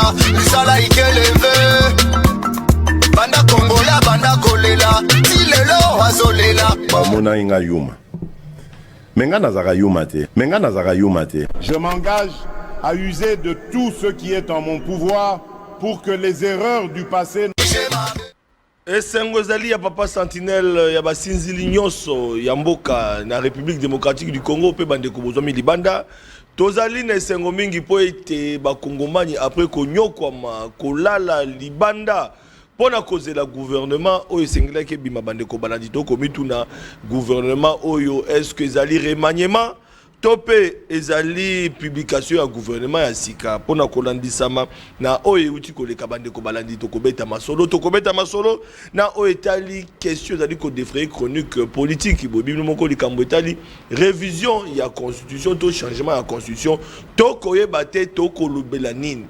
Kolela, Lisala Ikeleve. Banda Kongola, Banda Kolela, Tilelo, Azolela. Bamona Inga Yuma. Menga Nazara Yuma te. Menga Nazara Yuma te. Je m'engage à user de tout ce qui est en mon pouvoir pour que les erreurs du passé... esengo ezali ya papa sentinelle ya basinzili nyonso ya mboka na République démocratique du Congo pe bandeko bozwami libanda tozali na esengo mingi po ete bakongomani après konyokwama kolala libanda pona kozela gouvernement oyo esengelaki ebima bandeko balandi tokomituna gouvernement oyo est-ce que ezali remaniement topé ezali publication ya gouvernement ya sika pona kolandisama na oyo uti koleka bandeko balandi tokobeta masolo na oyo etali question ezali ko défrayer chronique politique bobi moko likambo etali révision ya constitution to changement ya constitution tokoyeba te tokolobela nini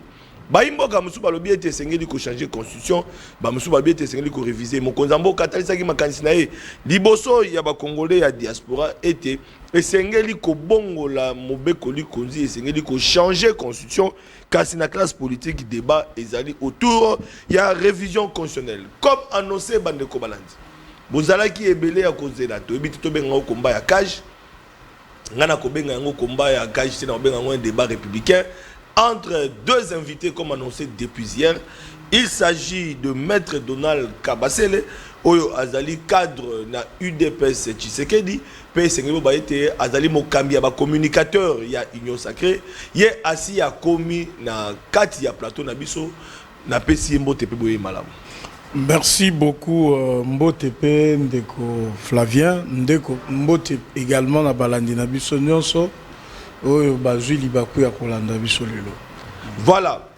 baimboka musu balobi ete esengeli ko changer constitution ba musu balobi ete esengeli ko réviser mokonza mboka talisaki makanisi na ye liboso ya bakongolais ya diaspora ete esengeli ko bongola mobekoli konzi esengeli ko changer constitution kasi na classe politique débat ezali autour ya révision constitutionnelle comme annoncé bandeko balandi bozalaki ebele ya kozela to ebiti to benga komba ya cage ngana ko benga yango komba ya cage c'est na benga un débat républicain entre deux invités comme annoncé depuis hier. Il s'agit de Maître Donald Kabasele, Oyo Azali cadre na UDPS Tshisekedi, PSNGO Baete Azali Mokambi ba communicateur ya Union Sacrée, ye asi ya komi na kati ya plateau na biso na pesi Mbotepe boye malamu. Merci beaucoup Mbotepe ndeko Flavien, ndeko Mbotepe également na balandi na biso nyonso. Voilà,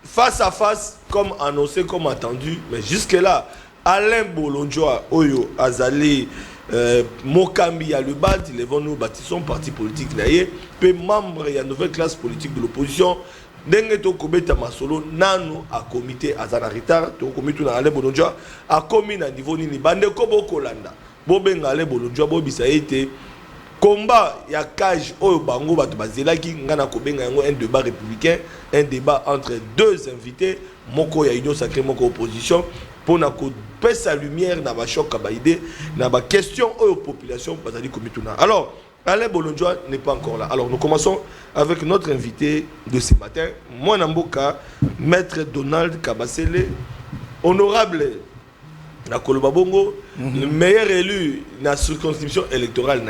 face à face, comme annoncé, comme attendu, mais jusque-là, Alain Bolonjoa, Oyo, Azali, Mokambi, à le BAD, ils vont nous bâtir son parti politique, puis membre de la nouvelle classe politique de l'opposition, Denge to kobeta masolo nanu a comité azana retard to comité na Alain Bolonjoa a commis na niveau nini bande ko bokolanda bobenga Alain Bolonjoa bobisa été combat ya cage oyo bango bato bazelaki ngana kobenga yango un débat républicain, un débat entre deux invités moko ya Union Sacrée moko opposition pour na ko pesa lumière na ba choc ba idée na ba question oyo population bazali komituna. Alors Alain Bolonjoa n'est pas encore là. Alors nous commençons avec notre invité de ce matin, moi Namboka, Maître Donald Kabasele, honorable na Koloba Bongo, le meilleur élu dans la circonscription électorale,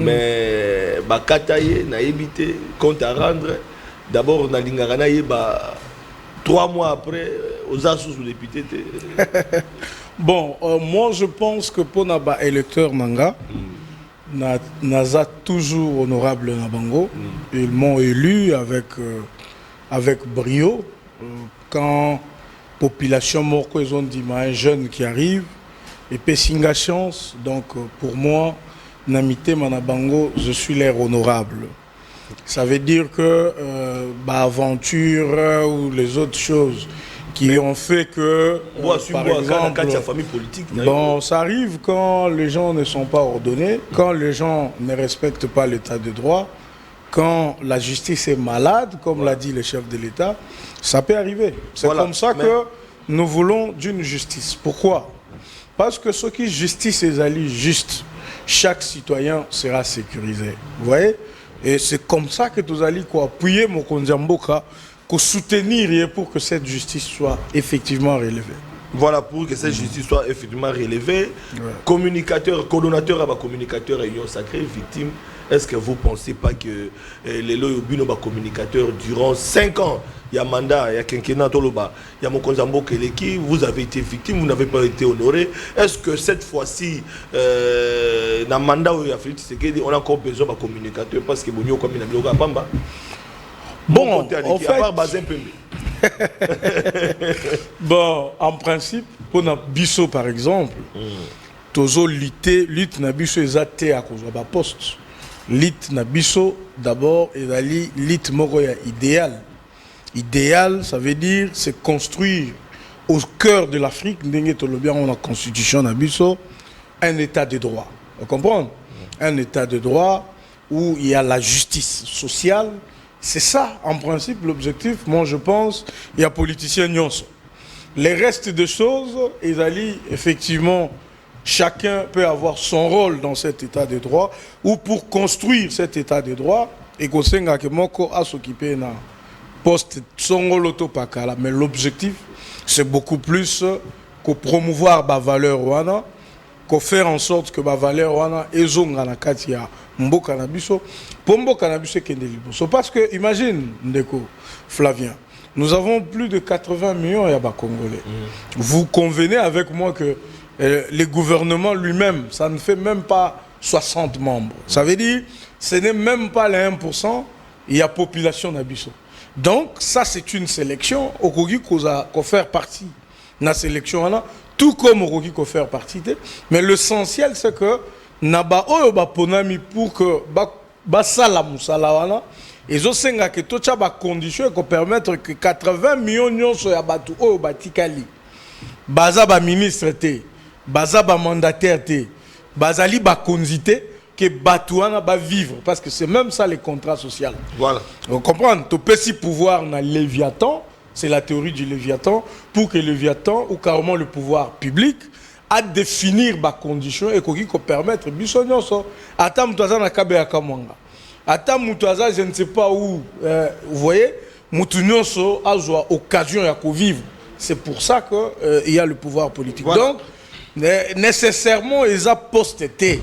mais Bakataye, na évité, compte à rendre. D'abord, na Lingarana, 3 mois après, aux assous ou députés. Bon, moi je pense que pour Naba électeur Nanga, Naza toujours honorable Nabango, ils m'ont élu avec brio. Quand population morco ils ont dit un jeune qui arrive et Pessinga chance, donc pour moi Namité Manabango je suis l'air honorable. Ça veut dire que aventure ou les autres choses qui ont fait que par exemple, bon, ça arrive quand les gens ne sont pas ordonnés, quand les gens ne respectent pas l'état de droit, quand la justice est malade, comme l'a dit le chef de l'État, ça peut arriver. C'est comme ça que nous voulons d'une justice. Pourquoi? Parce que ce qui justice est allé juste, chaque citoyen sera sécurisé. Vous voyez? Et c'est comme ça que nous allons appuyer mon Kondiamboka, pour soutenir pour que cette justice soit effectivement relevée. Voilà, pour que cette justice soit effectivement relevée. Ouais. Communicateur, coordonnateur à communicateur Union Sacrée, victime, est-ce que vous ne pensez pas que les loyobino communicateurs durant 5 ans, il y a mandat, il y a quinquennat, il y a Mokonzambo Keleki, vous avez été victime, vous n'avez pas été honoré. Est-ce que cette fois-ci, dans le mandat où il y a Félix Tshisekedi, on a encore besoin de communicateurs parce que Bonio comme il a Bamba? Bon, en fait, bon, en principe, pour notre bisso par exemple, tozo lutte na bisso ezate à cause de poste. Lutte na bisso d'abord ezali lutte moko ya idéal. Idéal, ça veut dire c'est construire au cœur de l'Afrique, ndenge tolobi on a constitution na bisso, un état de droit. Vous comprenez? Un état de droit où il y a la justice sociale. C'est ça, en principe, l'objectif. Moi, je pense, il y a politiciens nyonso. Les restes de choses, ils allaient effectivement, chacun peut avoir son rôle dans cet état de droit, ou pour construire cet état de droit, et qu'on sait que moko a s'occuper d'un poste son l'auto-pakala. Mais l'objectif, c'est beaucoup plus que promouvoir la valeur wana, que faire en sorte que la valeur wana ezonga na kati ya mboka na biso, pour mboka na biso kende liboso. Parce que, imagine, Ndeko, Flavien, nous avons plus de 80 millions de Congolais. Vous convenez avec moi que le gouvernement lui-même, ça ne fait même pas 60 membres. Ça veut dire, ce n'est même pas les 1%, il y a population d'Abisso. Donc, ça, c'est une sélection. Au Kogi, qu'on faire partie de la sélection, tout comme au Kogi, qu'on faire partie. Mais l'essentiel, c'est que, Naba Oyo Ponami, pour que Basala Moussala, et je sais que tout ça va condition pour permettre que 80 millions de soient battus au Batikali. Baza ba ministre te, baza ba mandataire te, bazali ba konzité que Batouana va vivre parce que c'est même ça les contrats sociaux. Voilà. Vous comprenez? Tu peux si pouvoir dans Léviathan, c'est la théorie du Léviathan, pour que le Léviathan ou carrément le pouvoir public à définir les conditions et qu'on permettre bisonyoso atam toza na kabe akamwanga. Ata Moutaza, je ne sais pas où, vous voyez, Moutounyoso a occasion de vivre. C'est pour ça qu'il y a le pouvoir politique. Voilà. Donc, nécessairement, ils ont posté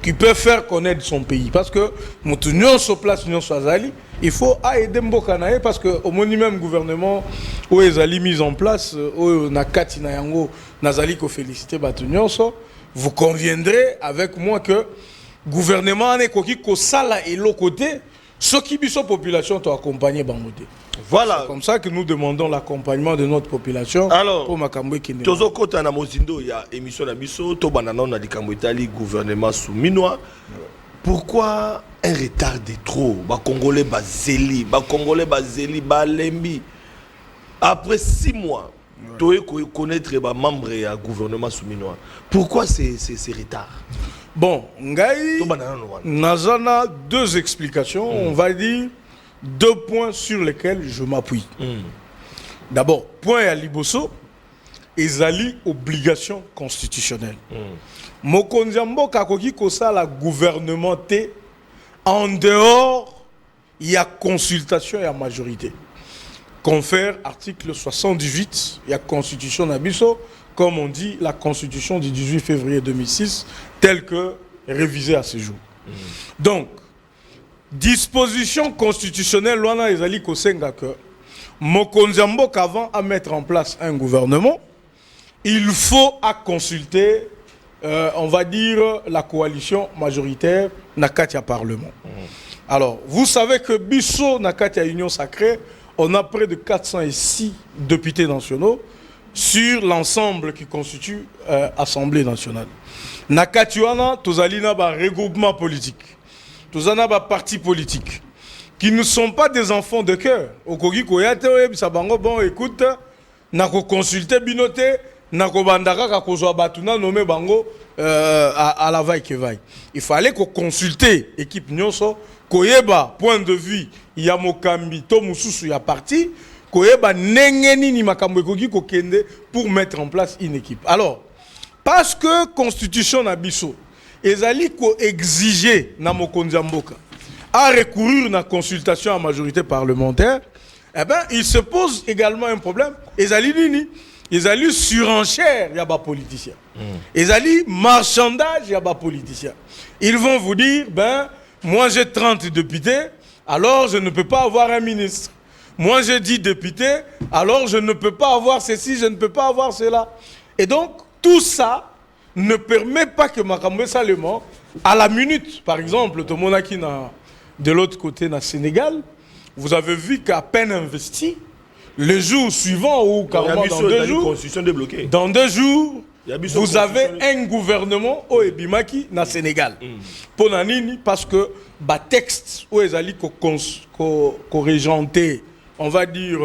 qui peut faire connaître son pays. Parce que Moutounyoso place Nyonso Azali, il faut aider Mbokanae parce qu'au même gouvernement où ils ont mis en place, où Nakati Nayango, Nazali ko félicité Batounyoso, vous conviendrez avec moi que gouvernement n'est qu'au sala et l'autre côté, ceux qui sont population doivent accompagner Bangote. Voilà. C'est comme ça que nous demandons l'accompagnement de notre population. Alors, pour Makambwe Kine. Tozo Kota na Mozindo, il y a émission d'Abisso, Tobanana, on a dit Itali, gouvernement sous Minois. Pourquoi un retard de trop? Congolais Bazeli, Congolais Bazeli, Balembi. Après 6 mois, tu dois connaître les membres du gouvernement sous Minois. Pourquoi ces retards? Bon, Ngaï, Nazana, 2 explications, on va dire 2 points sur lesquels je m'appuie. D'abord, point à Liboso, ezali obligation constitutionnelle. Mokondiambo kakoki kosa la gouvernementé en dehors, il y a consultation et la majorité. Confère article 78, il y a constitution d'Abisso, comme on dit, la constitution du 18 février 2006, telle que révisée à ce jour. Donc, disposition constitutionnelle, l'on ezali kosenga que Mokondiambo qu'avant à mettre en place un gouvernement, il faut à consulter, on va dire, la coalition majoritaire Nakatia Parlement. Alors, vous savez que Bisso Nakatia Union Sacrée, on a près de 406 députés nationaux sur l'ensemble qui constitue Assemblée nationale. Nakatuana, Tozalina, regroupement politique. Tozana, parti politique. Qui ne sont pas des enfants de cœur. Okogi Koyate, Sabango, bon, écoute, Nako consulté Binote, Nako Bandaka, Kakozo Batuna, nommé Bango à la vaille que vaille. Il fallait qu'on consulte l'équipe Nyonso, Koyeba, point de vue, Yamokambi, Tomususu, ya parti, Koyeba, Nengeni, ni Makambo Kogi Kokende, pour mettre en place une équipe. Alors, parce que Constitution Nabiso, ezali ko exiger na Mokondiamboka à recourir à la consultation à majorité parlementaire, eh ben, il se pose également un problème. Ezali nini, ezali surenchère, y a pas politicien. Ezali marchandage, y a pas politicien. Ils vont vous dire, ben, moi j'ai 30 députés, alors je ne peux pas avoir un ministre. Moi j'ai 10 députés, alors je ne peux pas avoir ceci, je ne peux pas avoir cela. Et donc, tout ça ne permet pas que Makambe Salemo, à la minute, par exemple, Tomonaki de l'autre côté, dans Sénégal, vous avez vu qu'à peine investi, le jour suivant ou carrément dans 2 jours, vous avez un gouvernement au Ebimaki dans Sénégal. Pour Nanini, parce que le texte où ils allaient régenter, on va dire,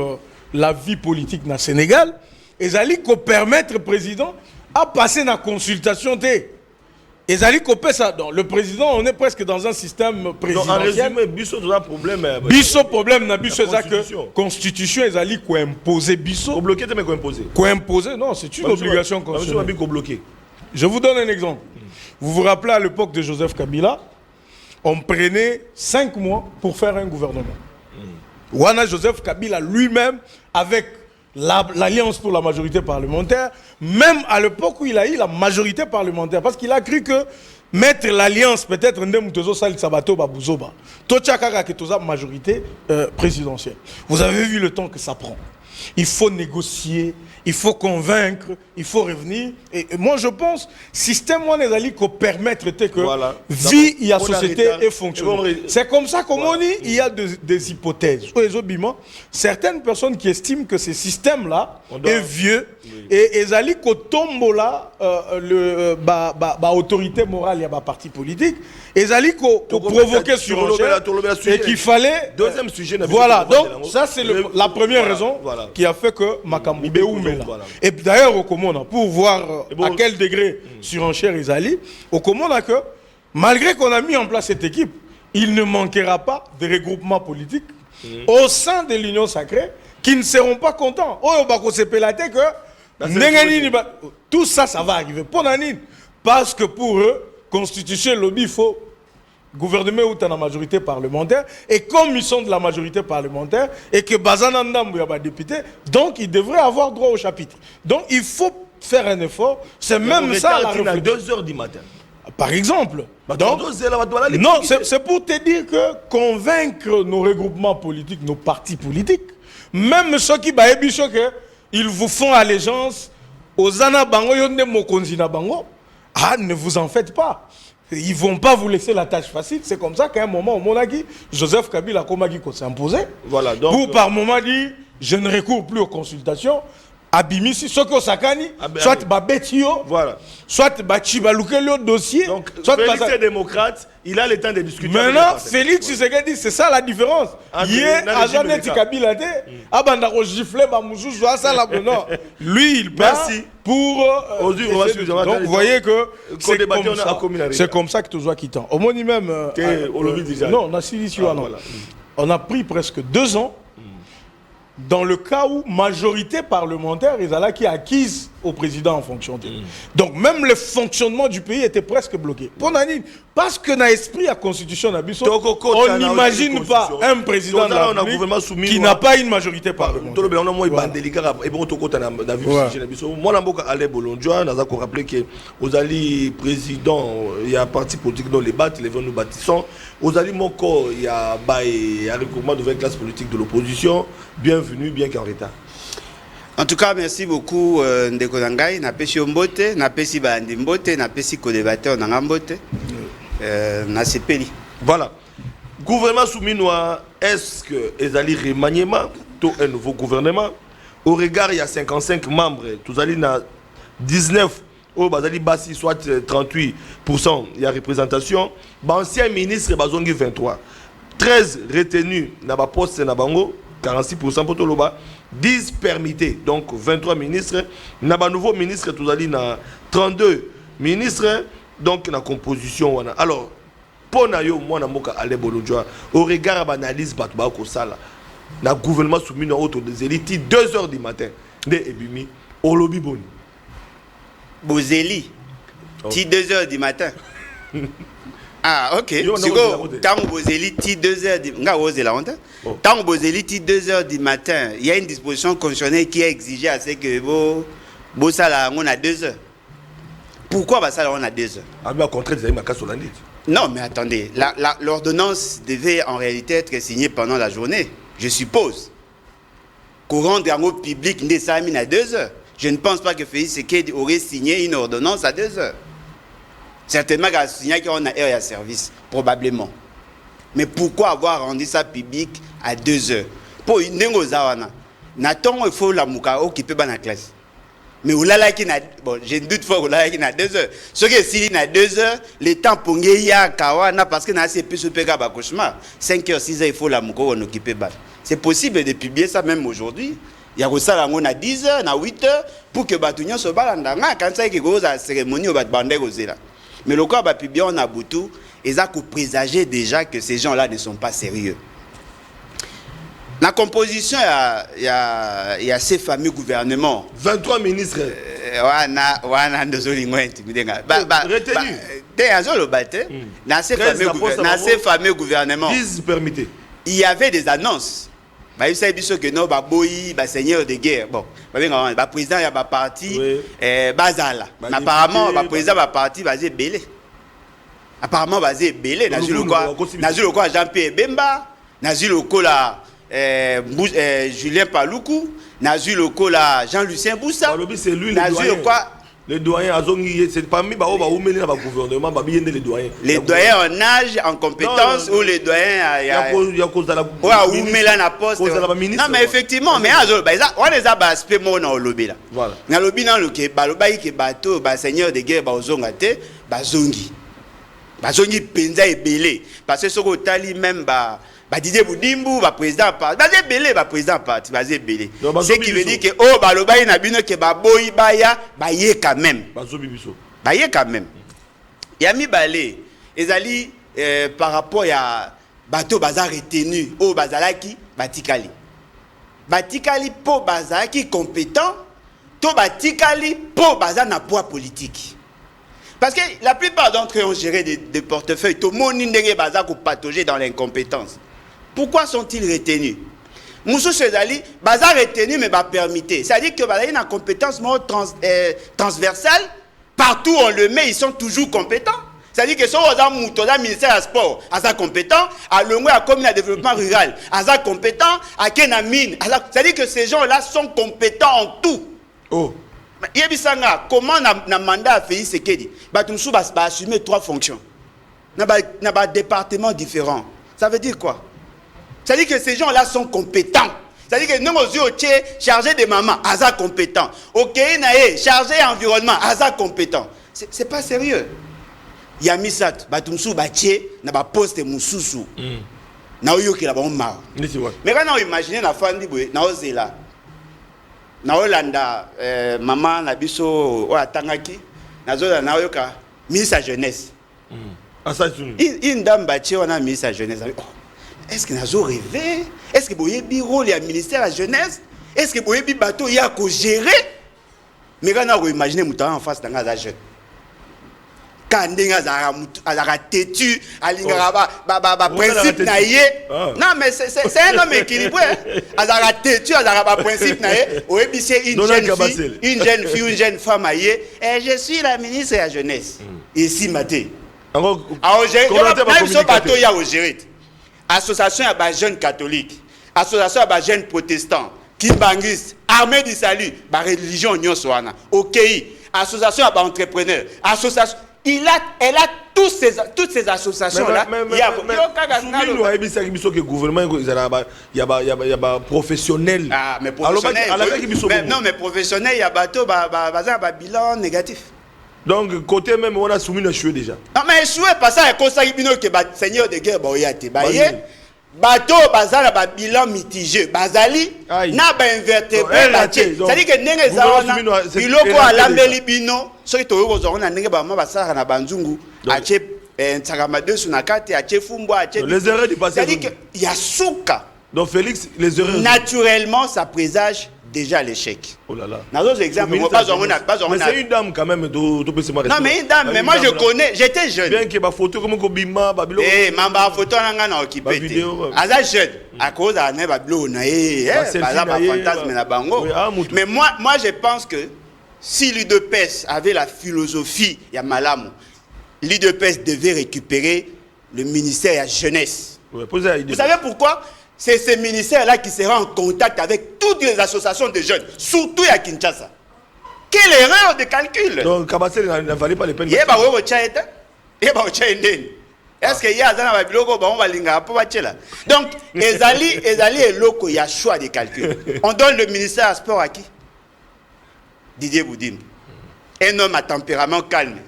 la vie politique dans Sénégal, ils allaient permettre au président à passer dans la consultation. Et ezali kopé ça. Donc le président, on est presque dans un système présidentiel. En résumé, biso a un problème. Biso problème na biso ça que constitution ezali ko imposer biso. Ko bloquer mais ko imposer. Ko imposer non, c'est une obligation constitutionnelle. Je vous donne un exemple. Vous vous rappelez à l'époque de Joseph Kabila, on prenait 5 mois pour faire un gouvernement. Wana Joseph Kabila lui-même avec l'Alliance pour la majorité parlementaire, même à l'époque où il a eu la majorité parlementaire, parce qu'il a cru que mettre l'Alliance, peut-être, majorité présidentielle. Vous avez vu le temps que ça prend. Il faut négocier, il faut convaincre, il faut revenir. Et moi, je pense, système qui permettre que voilà. Vie et la société et fonctionner. C'est comme ça qu'on dit, il y a des hypothèses. Certaines personnes qui estiment que ce système-là est vieux et ils tombe là, autorité morale, il y a un parti politique, ils provoquer surenchère et qu'il fallait... Deuxième sujet. Voilà, donc ça c'est la première raison qui a fait que Makambu Beoumela. Et d'ailleurs, au Komona, pour voir à quel degré surenchère ils allaient, au Komona que, malgré qu'on a mis en place cette équipe, il ne manquera pas de regroupements politiques au sein de l'Union sacrée qui ne seront pas contents. Tout ça, ça va arriver. Parce que pour eux, constitution lobby, il faut gouvernement ou la majorité parlementaire, et comme ils sont de la majorité parlementaire, et que Bazanandam y a des députés, donc ils devraient avoir droit au chapitre. Donc il faut faire un effort, c'est même ça la réflexion. À 2h du matin. Par exemple. Donc, non, c'est pour te dire que convaincre nos regroupements politiques, nos partis politiques, même ceux qui ils vous font allégeance aux Anabango, ne vous en faites pas. Ils ne vont pas vous laisser la tâche facile. C'est comme ça qu'à un moment, au Monaki, Joseph Kabila s'est imposé. Voilà, donc, pour par moment dire, je ne recours plus aux consultations. Abimisi, Soko Sakani, soit Babetio, voilà. Soit Bachibaloukelio dossier. Donc, soit Félix est démocrate, il a le temps de discuter. Maintenant, Félix Tshisekedi, c'est ça la différence. Hier, Azanet Kabila, Abandaro gifle, Bamouzou, ça la non. Lui, il passe pour. Donc, vous voyez que c'est comme ça que tu dois quitter. Au moins, même. Non, on a pris presque 2 ans. Dans le cas où majorité parlementaire est qui acquise au président en fonction de. Donc même le fonctionnement du pays était presque bloqué. Parce que dans l'esprit à constitution d'Abisso, on n'imagine pas un président qui n'a pas une majorité parlementaire. Moi, je rappeler que aux alliés présidents, il y a un parti politique dans les battes, les nous bâtissons. Aux alliés Moko, il y a un recoupement de 20 classes politiques de l'opposition. Bienvenue, bien qu'en retard. En tout cas, merci beaucoup Ndeko Nangai, napesi Mbote, napesi Bandi Mbote, napesi co-débatteur Nangambote, na sepeli. Voilà. Gouvernement souminois, est-ce que Ezali remaniement, tout un nouveau gouvernement? Au regard, il y a 55 membres, tous allez na 19, au Bazali Bassi, soit 38%, il y a représentation. Ancien ministre, Bazongi 23. 13 retenus, na ba poste na bango, 46% pour tout le bas. 10 permittés, donc 23 ministres. N'a pas nouveau ministre, tout à l'heure, 32 ministres, donc la composition. Alors, pour nous, moi, au regard de l'analyse, le gouvernement soumis à autour des élites, 2h du matin, de Ebimi, au lobby bon. Bozeli, 2h du matin. Ah, ok. Tant que vous êtes 2h du matin, tant que vous êtes 2h du matin, il y a une disposition constitutionnelle qui est exigée à ce que vous salaire on a 2h. Pourquoi ça on a 2h? Ah, mais au contraire, vous avez ma casse sur la nuit. Non, mais attendez, l'ordonnance devait en réalité être signée pendant la journée, je suppose. Courant de rendre public n'est ça à 2h. Je ne pense pas que Félix Tshisekedi aurait signé une ordonnance à 2h. Certainement qu'il y a signé qu'on a heure à service, probablement. Mais pourquoi avoir rendu ça public à 2h? Pour une négozawana, Nathan, il faut la mouka occuper dans la classe. Mais bon, j'ai une doute fort qu'il y a 2h. Ce qui est s'il y a 2h, le temps pour y a kawana parce que c'est plus super qu'à cauchemar. 5h, 6h, il faut la mouka occuper. C'est possible de publier ça même aujourd'hui. Il y a ça on a 10h, on a 8h pour que Batunion se balade. Quand ça y est, la cérémonie au Batbandé là. Mais le corps va publier en Aboutou, ils ont présager déjà que ces gens-là ne sont pas sérieux. La composition, il y a ces fameux gouvernements. 23 ministres. Dans ces fameux gouvernements, il y avait des annonces. Il savait que non, seigneur de guerre. Bon, président, il y a un parti, Bazala. Apparemment, le président va parti, va belé. Apparemment, va belé. Nazul quoi Jean-Pierre Bemba, Nazul Okola. Julien Paloukou, Nazu Lokola, Jean-Lucien Boussa. C'est lui le doyen. C'est parmi les gouvernement, les doyens. Les doyens en âge, en compétence, ou les doyens non, mais effectivement, mais on les a aspect mon au lobby là. Voilà. Dans le lobby, dans le bateau, seigneur de guerre, bazongate, bazongi. Bazongi penza et belé. Parce que ce que tali même Didier Boudimbu, président parti, président parti, ce qui veut dire que oh balobayi na bino ke baboyi baya baye quand même. Baye quand même. Yami balé, ezali par rapport à bateau bazar retenu au bazalaki batikali. Batikali po bazalaki compétent, to batikali po bazar na poids politique. Parce que la plupart d'entre eux ont géré des portefeuilles, tout le monde n'indégué bazar ou patauger dans l'incompétence. Pourquoi sont-ils retenus? Moussou Sezali, bazar retenu mais pas permité. C'est-à-dire que bazar a une compétence transversale. Partout où on le met, ils sont toujours compétents. C'est-à-dire que si on a ministère du sport, à sa compétent, à l'Ongwe, à commune de développement rural, à sa compétent, à Kenamine. C'est-à-dire que ces gens-là sont compétents en tout. Oh. Comment on a mandat à Félix Sekedi? Batumsou va assumer 3 fonctions. Dans un département différent. Ça veut dire quoi? C'est-à-dire que ces gens-là sont compétents. C'est-à-dire que nous, chargé de maman, Aza compétent. Ok, chargé environnement, Aza compétent. C'est pas sérieux. Yamisat, Batumsou, Baché, n'a pas posté Moussoussou. N'a eu qui l'a bon marre. Mais quand on imagine la fin du bruit, n'a osé là. N'a Olanda, maman, Nabiso, Oatangaki, n'a Zola, n'a eu qu'à ministre à jeunesse. Une dame Baché, on a ministre à jeunesse. Est-ce que nous avons rêvé? Est-ce que vous avez bureau, le ministère de la jeunesse? Est-ce que vous avez bateau, il y a qu'à gérer? Mais quand on imagine que en face d'un jeune. Quand on a têtu, principe naïe. Non, mais c'est un homme équilibré. On a têtu, on a principe naïe. Une jeune fille, une jeune femme aïe. Et je suis la ministre de la jeunesse. Ici, matin. Alors, même ce bateau, il y a au gérer. Association à jeunes catholiques, association à jeunes protestants, Kimbanguistes, Armée du Salut, religion Nyoswana, OKI, association à entrepreneurs, association. Elle a toutes ces associations-là. Il y a le gouvernement, il y a professionnels. Ah, mais professionnels. Non, mais professionnels, il y a bateau, bilan négatif. Donc, côté même, on a soumis le chouet déjà. Non, mais chouet, parce que le seigneur de guerre, bateau, bazar, bilan mitigé. Bazali, n'a pas invertébré. C'est-à-dire que les gens, biloko à l'ambelibino, ceux qui ont un basara na banzungu, ache Nsagamade Sunakate, ache Fumbo, ache. Les erreurs du passé. C'est-à-dire qu'il y a souka. Donc, Félix, les erreurs. Naturellement, ça présage déjà l'échec. Oh là là. Dans d'autres exemples, mais c'est une dame quand même. Non, mais une dame, mais moi je connais, j'étais jeune. Bien qu'il y ait des photos comme Kobima, Babilo. Eh, ma photo n'a pas occupé. À jeune, à cause d'un Babilo, fantasme na bango. Mais moi je pense que si l'UDPS avait la philosophie, il y a Malamu, l'UDPS devait récupérer le ministère de la jeunesse. Vous savez pourquoi? C'est ce ministère-là qui sera en contact avec toutes les associations de jeunes, surtout à Kinshasa. Quelle erreur de calcul! Donc, Kabassel n'a valait pas les peines. Est-ce qu'il y a un biloko on va linga pour là. Donc, Ezali et Loko, il y a choix de calcul. On donne le ministère à sport à qui? Didier Boudim. Un homme à tempérament calme,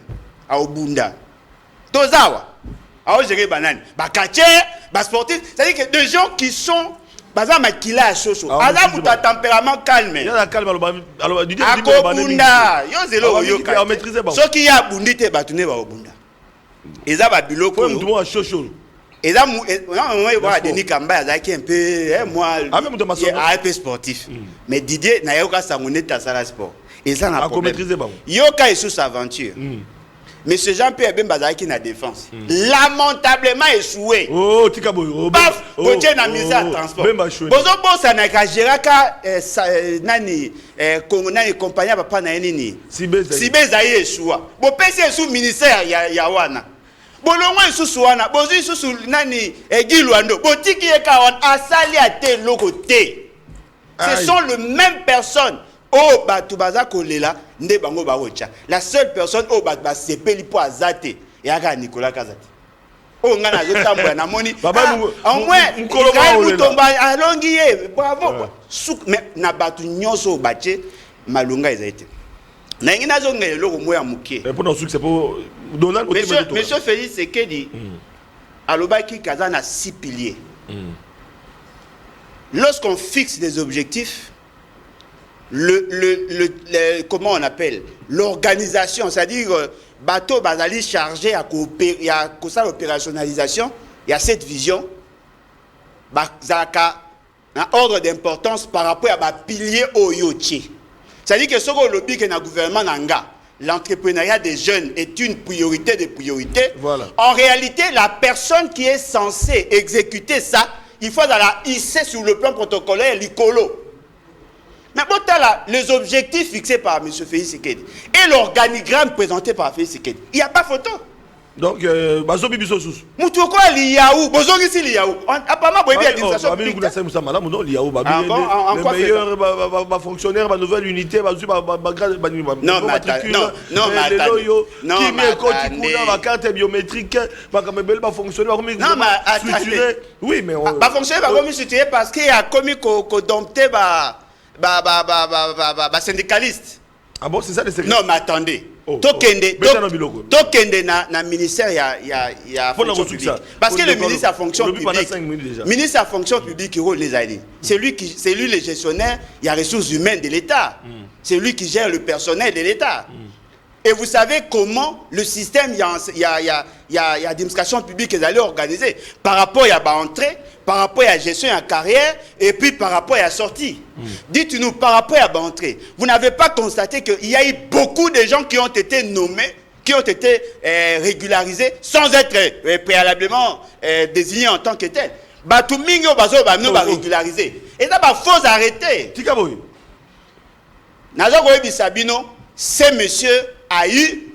à Obunda. Tozawa. À gérer banane. Bakache, sportif. C'est-à-dire que des gens qui sont. Bazar makila à Chocho. Azar pour ta tempérament calme. Il y a un calme alors Didier Boudim. Akobunda. Yo zelo yoka. On maîtrise pas. Ce qui y a Bundite batune ba Obunda. Et ça va biloko. Faut moi chocho. Et là, non, moi, voilà, Denis Kamba, il un peu, moi, un peu sportif. Mais Didier, n'a pas sangoné ta salle sport. Et ça n'a pas maîtrisé. Yoka est sous sa aventure. Mais ce Jean-Pierre Bembazaki qui n'a défense. Lamentablement échoué. Oh, Tikaboy. Paf, Gauthier n'a mis à transport. Bozo Bossa n'a qu'à Géraka, Nani, Nani, compagnie, papa Nani. Sibé échoua. Bon, PC sous ministère, Yawana. Bolongo sous Souana, Bozu sous Nani, Guilouando, Botiki et Kawan, Asali à tel côté. Ce sont les mêmes personnes. Oh, Batubaza Kolela, Nde Bango Barocha. La seule personne, oh, c'est Pelipo Azate, et Aga Nicolas Kazate. Oh, Ngana Zotambo, Namoni. En moins, Israël Moutomba, Alongier, bravo. Mais Nabatu Nyoso Bache, Malunga Ezaïte. Nangina Zonga, le Romo Mouké. Pour nos succès, pour Donald Monsieur Félix Sekedi, Alobaki Kazan a 6 piliers. Lorsqu'on fixe des objectifs, comment on appelle l'organisation, c'est-à-dire bateau bazali chargé à coopérer, il y a ça l'opérationnalisation, il y a cette vision, bazaka un ordre d'importance par rapport à pilier oyochi. C'est-à-dire que ce que le lobby que na gouvernement nanga, l'entrepreneuriat des jeunes est une priorité des priorités. Voilà. En réalité, la personne qui est censée exécuter ça, il faut la hisser sur le plan protocolaire l'icolo. Mais bon, les objectifs fixés par M. Félix Sekedi et l'organigramme présenté par Félix Sekedi, il n'y a pas photo. Donc, Bazo Bibiso Sous. Moutouko Liaou, Bozong ici Liaou. Apparemment, vous avez l'administration publique. Les meilleurs fonctionnaires, ma nouvelle unité, ma matricule. Non, mais carte biométrique, ma fonctionnaire, oui, mais va fonctionner, va commis situé parce qu'il y a commis dompté syndicaliste. Ah bon, c'est ça les secrets? Non, mais attendez. Tokende na ministère il y a fonction publique. Parce que le ministre a fonction publique. Ministre a fonction publique les aînés. C'est lui le gestionnaire, il y a ressources humaines de l'État. C'est lui qui gère le personnel de l'État. Et vous savez comment le système, il y a administration publique qui est allée organiser par rapport à l'entrée, par rapport à la gestion de la carrière et puis par rapport à la sortie. Dites-nous, par rapport à l'entrée, vous n'avez pas constaté qu'il y a eu beaucoup de gens qui ont été nommés, qui ont été régularisés sans être préalablement désignés en tant que tels. Tout le monde va régulariser. Et ça, il faut arrêter. Ce monsieur a eu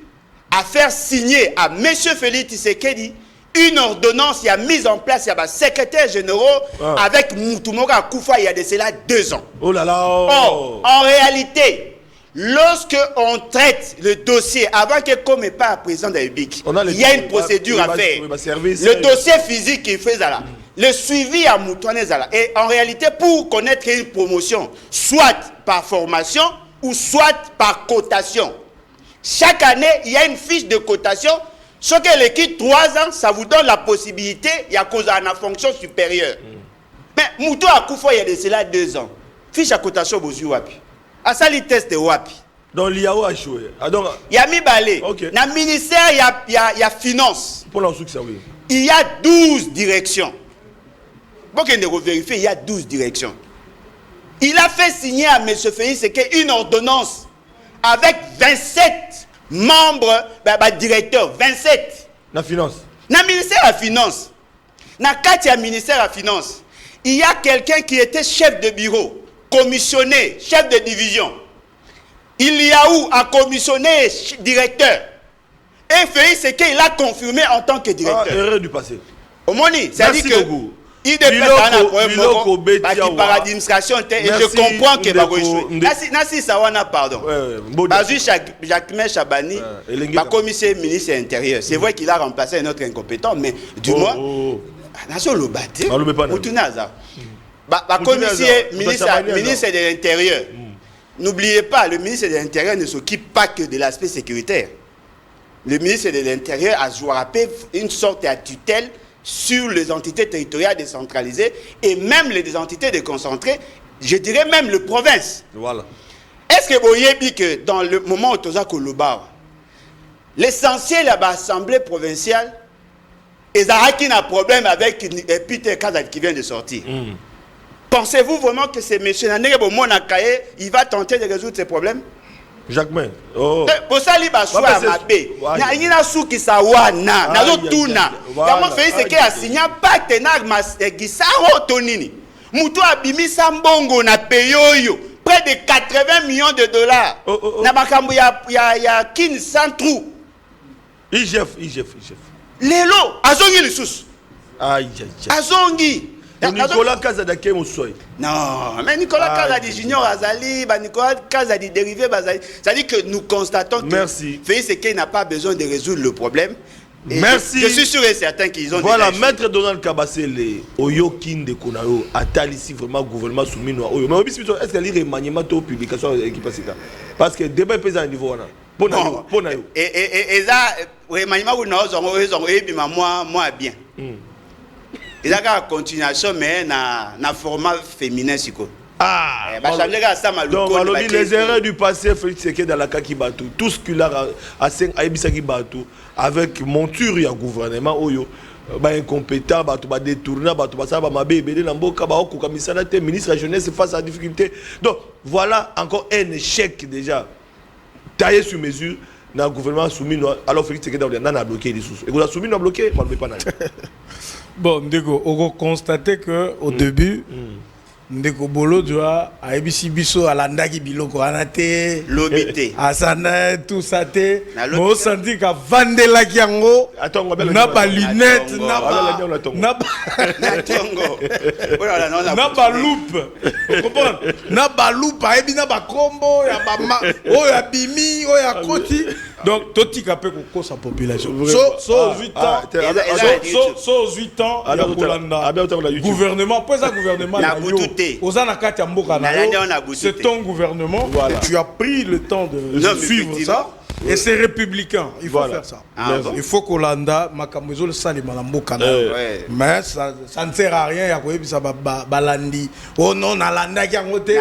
à faire signer à M. Félix Tshisekedi une ordonnance, il a mis en place, il y a des secrétaires généraux avec Moutoumora Koufa il y a de cela 2 ans. Oh là là. Or, en réalité, lorsque on traite le dossier avant que comme pas président de la République, il y a une procédure à faire. Le dossier physique qu'il fait là. Le suivi à Moutouane Zala. Et en réalité, pour connaître une promotion, soit par formation ou soit par cotation. Chaque année, il y a une fiche de cotation. Ce que l'équipe 3 ans, ça vous donne la possibilité, il y a cause à la fonction supérieure. Mais Moutou a Koufo, il y a de cela 2 ans. Fiche à cotation, vous wapi. À ça, les tests wapi. Donc, l'IAO a joué. Il y a mis balai. Dans le ministère, il y a finance. Pour le succès, oui. Il y a 12 directions. Bon, qu'on revérifie, il y a 12 directions. Il a fait signer à M. Félix une ordonnance avec 27 membres, directeurs, 27. La finance. Dans le ministère de la Finance, dans le ministère de la Finance, il y a quelqu'un qui était chef de bureau, commissionné, chef de division. Il y a où un commissionné directeur. Et Félix il a confirmé en tant que directeur. Erreur du passé. Au Moni, ça dit que il dépend de la administration et je comprends que va échouer. Nasi Sawana, pardon. Jacques Chabani, commissaire ministre intérieur. C'est vrai qu'il a remplacé un autre incompétent, mais du moins, Nation le batté. Commissaire ministre de l'Intérieur. N'oubliez pas, le ministre de l'Intérieur ne s'occupe pas que de l'aspect sécuritaire. Le ministre de l'Intérieur a joué une sorte de tutelle sur les entités territoriales décentralisées et même les entités déconcentrées, je dirais même les provinces. Voilà. Est-ce que vous voyez que dans le moment où tu as Koloba, l'essentiel de l'Assemblée provinciale, et Zara qui n'a un problème avec Peter Kazak qui vient de sortir. Pensez-vous vraiment que ce monsieur Nanege Bomonakaye, il va tenter de résoudre ces problèmes? Jacquemain. Oh. Pour ça, il va choisir à Mabé. Il y a un sou qui s'awana. Nazo tuna. Comment fait ce qu'il a signé un partenariat Gisaro Tonini. Moutou Abimi Sambongo na payoyo. Près de 80 millions de dollars. Na bakambu ya kin sans trou. IGF. Lelo, azongi les sous. Aïe. Azongi. Nicolas Kazadake Moussoy. Non, mais Nicolas Kazadi Junior Azali, Nicolas Kazadi dérivé Bazali. C'est-à-dire que nous constatons que Félix Sekei n'a pas besoin de résoudre le problème. Merci. Je suis sûr et certain qu'ils ont. Voilà, maître Donald Kabasele, Oyokin de Konao, Atali si vraiment gouvernement soumis à Oyo. Mais est-ce qu'il y a un remaniement de publication qui passe ça? Parce que débat est pesant à niveau. Et ça, remaniement, moi bien. Il y a une continuation, mais dans format féminin. Donc, les erreurs du passé, Félix Sekei dans la Kaki Batou, tout ce qu'il a à 5 Aïbisaki Batou, avec monture, il y a gouvernement, incompétent, détourné, ministre de la jeunesse face à la difficulté. Donc, voilà encore un échec déjà, taillé sur mesure. Dans le gouvernement soumis, alors Félix Sekei a bloqué les sources. Et vous avez soumis, on a bloqué, on ne pas. Bon, Ndeko, on va constater qu'au début, Ndeko Bolo doit à ABC Bisso à l'Andaki Biloko Anate, l'obité, à Sana, tout ça, mais on sentit qu'à Vandela Kiango, n'a pas lunette, n'a pas loupe. Vous comprenez? N'a pas loupe, n'a pas combo, il y a Bimi, il y a Koti. Donc, Toti Kapé Koko sa population. So 8 ans, so 8 ans, il y a Kolanda. Gouvernement, pas un gouvernement. C'est ton gouvernement. Tu as pris le temps de suivre ça. Et c'est républicain, il faut faire ça. Il faut qu'Olanda, Makamozo le sali malambo canal. Mais ça ne sert à rien, il y a balandi. Oh non, on a l'anda qui a ngoté.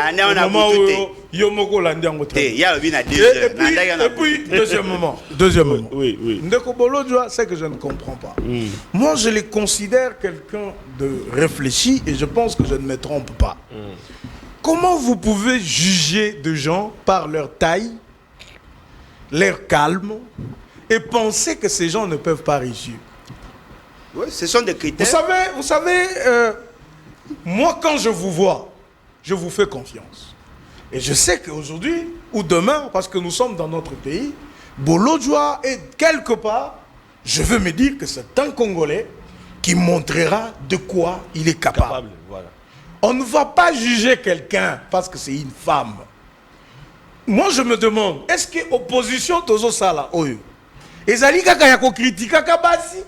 Yomoko landi a ngoté. Et puis, deuxièmement. Oui. Ndeko Bolo, c'est que je ne comprends pas. Moi, je les considère quelqu'un de réfléchi et je pense que je ne me trompe pas. Comment vous pouvez juger de gens par leur taille, l'air calme, et penser que ces gens ne peuvent pas réussir? Oui, ce sont des critères. Vous savez, moi quand je vous vois, je vous fais confiance. Et je sais qu'aujourd'hui, ou demain, parce que nous sommes dans notre pays, Bolo Djoua est quelque part, je veux me dire que c'est un Congolais qui montrera de quoi il est capable. Voilà. On ne va pas juger quelqu'un parce que c'est une femme. Moi, je me demande, est-ce que l'opposition tozo sala oyo ezali kaka ya ko kritika kabasi?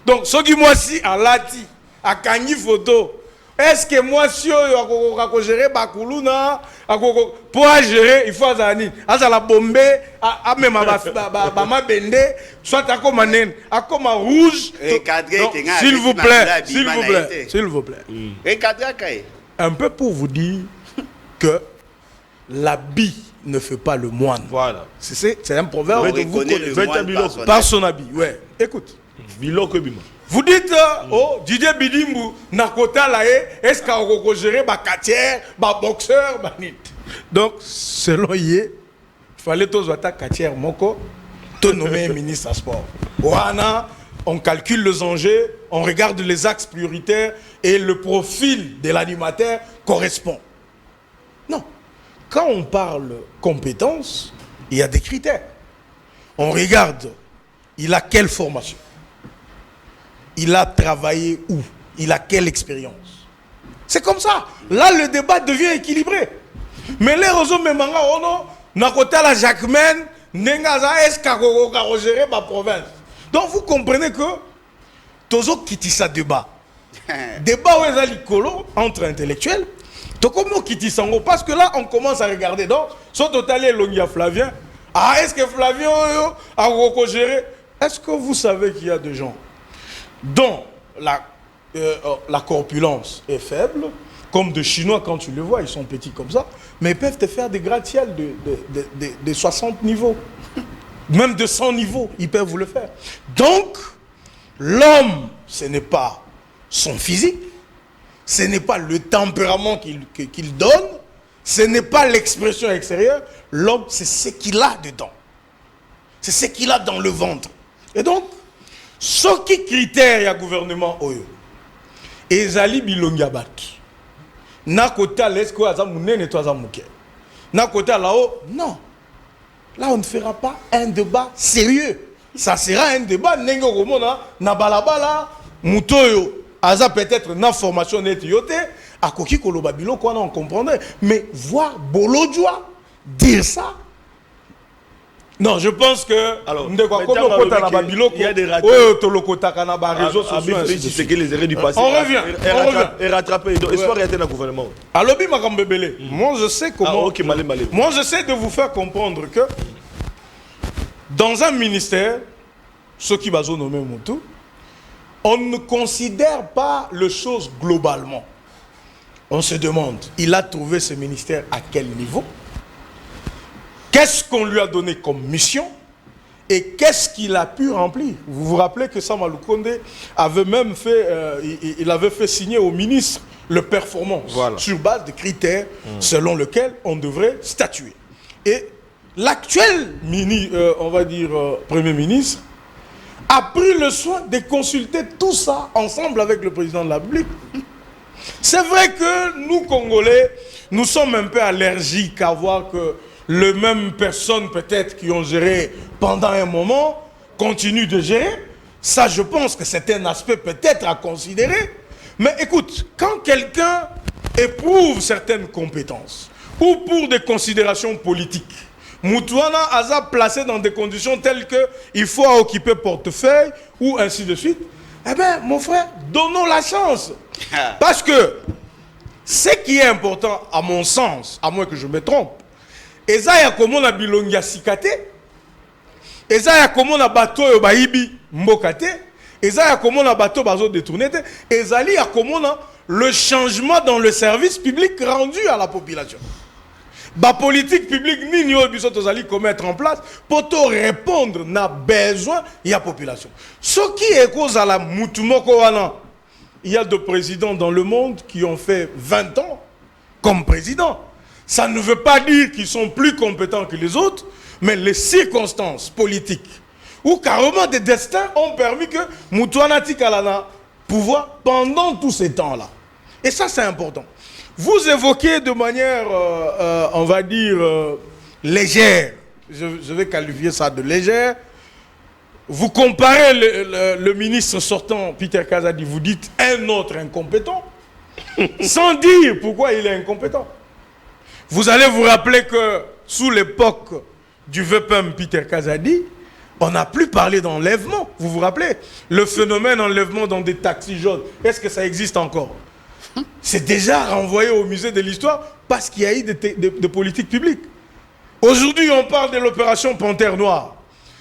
Donc, ce qui moi si à lati, à kangi photo, est-ce que moi si oyo ako gérer bakuluna, pour gérer, il faut azani, azala bombe, a même ba mabende, soit à comme nen, à comme rouge. S'il vous plaît. Un peu pour vous dire que l'habit ne fait pas le moine. Voilà. C'est un proverbe. Par son habit. Ouais. Écoute. Vous dites, Didier Bidimbu, Nakota Lae, est-ce qu'on peut gérer ma katière, ma boxeur, ma nit. Donc, selon Yé, il fallait tous attaquer katière Moko, tout nommer ministre à sport. Ouana, on calcule les enjeux, on regarde les axes prioritaires et le profil de l'animateur correspond. Non. Quand on parle compétence, il y a des critères. On regarde, il a quelle formation? Il a travaillé où? Il a quelle expérience? C'est comme ça. Là, le débat devient équilibré. Mais les réseaux memanga, on n'a pas la Jacquemain, Nengaza, est-ce qu'on a géré ma province? Donc vous comprenez que Tozo quitte ça débat. Débat où il y a entre intellectuels. Parce que là, on commence à regarder. Donc, son total est Longia Flavien. Ah, est-ce que Flavien a géré? Est-ce que vous savez qu'il y a des gens dont la corpulence est faible, comme de Chinois, quand tu les vois, ils sont petits comme ça, mais ils peuvent te faire des gratte-ciels de 60 niveaux. Même de 100 niveaux, ils peuvent vous le faire. Donc, l'homme, ce n'est pas son physique, ce n'est pas le tempérament qu'il donne, ce n'est pas l'expression extérieure. L'homme, c'est ce qu'il a dedans. C'est ce qu'il a dans le ventre. Et donc, ce qui critère ya gouvernement oyo, ezali bilongi abatu. Na kota lesko aza munene to aza muke. Na kota là-haut, non. Là, on ne fera pas un débat sérieux. Ça sera un débat nengo komona na balabala mutoyo aza peut-être na formation net yote akoki koloba biloko wana on comprendrait, mais voir Bolodjoa dire ça. Non, je pense que alors il y a des réseaux sociaux. C'est que les erreurs du passé. On revient. Et rattraper. Espoir était dans le gouvernement. Alors, moi je sais comment. Ok, malé. Moi je sais de vous faire comprendre que dans un ministère, ceux qui basent nommer Moutou, on ne considère pas les choses globalement. On se demande, il a trouvé ce ministère à quel niveau? Qu'est-ce qu'on lui a donné comme mission? Et qu'est-ce qu'il a pu remplir? Vous vous rappelez que Sama Lukonde avait même fait, il avait fait signer au ministre le performance sur base de critères selon lesquels on devrait statuer. Et l'actuel on va dire Premier ministre a pris le soin de consulter tout ça ensemble avec le président de la République. C'est vrai que nous, Congolais, nous sommes un peu allergiques à voir que les mêmes personnes peut-être qui ont géré pendant un moment continuent de gérer. Ça, je pense que c'est un aspect peut-être à considérer. Mais écoute, quand quelqu'un éprouve certaines compétences ou pour des considérations politiques, Moutouana a placé dans des conditions telles qu'il faut occuper portefeuille ou ainsi de suite, eh bien, mon frère, donnons la chance. Parce que ce qui est important, à mon sens, à moins que je me trompe, eza ya komona bilongi ya sikate, eza ya komona bato yo baibi mbokate, eza ya komona bato bazo détourné te, ezali ya komona le changement dans le service public rendu à la population. Ba politique publique nini yo biso tozali mettre en place pour te répondre na besoin ya population. Ce qui est cause à la mutumoko wana, il y a deux présidents dans le monde qui ont fait 20 ans comme président. Ça ne veut pas dire qu'ils sont plus compétents que les autres, mais les circonstances politiques ou carrément des destins ont permis que Moutouana Tikalana pouvoir pendant tous ces temps-là. Et ça, c'est important. Vous évoquez de manière, on va dire, légère, je vais qualifier ça de légère, vous comparez le ministre sortant, Peter Kazadi, vous dites un autre incompétent, sans dire pourquoi il est incompétent. Vous allez vous rappeler que sous l'époque du VPM Peter Kazadi, on n'a plus parlé d'enlèvement. Vous vous rappelez? Le phénomène enlèvement dans des taxis jaunes, est-ce que ça existe encore? C'est déjà renvoyé au musée de l'histoire parce qu'il y a eu des politiques publiques. Aujourd'hui, on parle de l'opération Panthère Noire.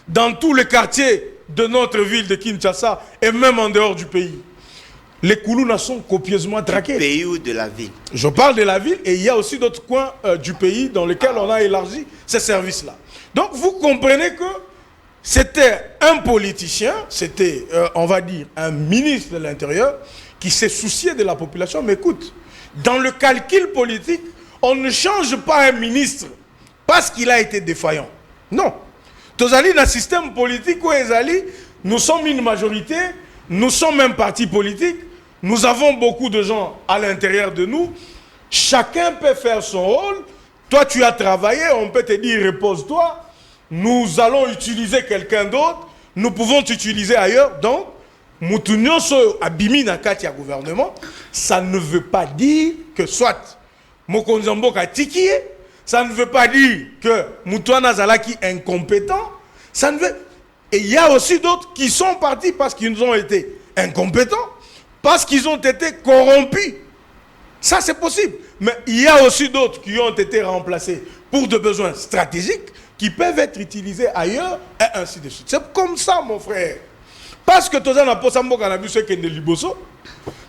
Dans tous les quartiers de notre ville de Kinshasa et même en dehors du pays, les Koulouna sont copieusement traqués. Du pays ou de la ville? Je parle de la ville et il y a aussi d'autres coins du pays dans lesquels on a élargi ces services-là. Donc vous comprenez que c'était un politicien, c'était, on va dire, un ministre de l'Intérieur qui s'est soucié de la population. Mais écoute, dans le calcul politique, on ne change pas un ministre parce qu'il a été défaillant. Non. Tozali, dans le système politique où Ezali, nous sommes une majorité, nous sommes un parti politique, nous avons beaucoup de gens à l'intérieur de nous. Chacun peut faire son rôle. Toi, tu as travaillé, on peut te dire repose-toi. Nous allons utiliser quelqu'un d'autre. Nous pouvons t'utiliser ailleurs. Donc, Moutounyoso abimi na kati ya gouvernement, ça ne veut pas dire que soit Mokonzambo Katiki, ça ne veut pas dire que Moutouana Zalaki est incompétent. Ça ne veut... Et il y a aussi d'autres qui sont partis parce qu'ils ont été incompétents, parce qu'ils ont été corrompus. Ça, c'est possible. Mais il y a aussi d'autres qui ont été remplacés pour des besoins stratégiques qui peuvent être utilisés ailleurs, et ainsi de suite. C'est comme ça, mon frère. Parce que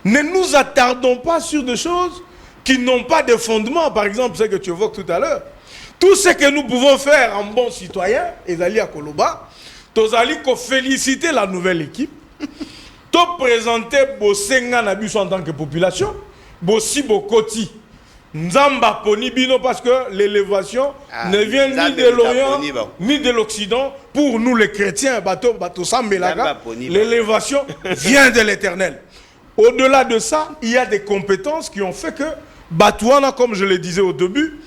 ne nous attardons pas sur des choses qui n'ont pas de fondement. Par exemple, ce que tu évoques tout à l'heure. Tout ce que nous pouvons faire en bon citoyen, Ezali à Koloba, Tozali ko féliciter la nouvelle équipe, to présenter Bosenga Nabiso en tant que population, Bossi Bokoti, Nzamba Ponibino, parce que l'élévation ne vient ni de l'Orient ni de l'Occident. Pour nous les chrétiens, l'élévation vient de l'Éternel. Au-delà de ça, il y a des compétences qui ont fait que Batouana, comme je le disais au début,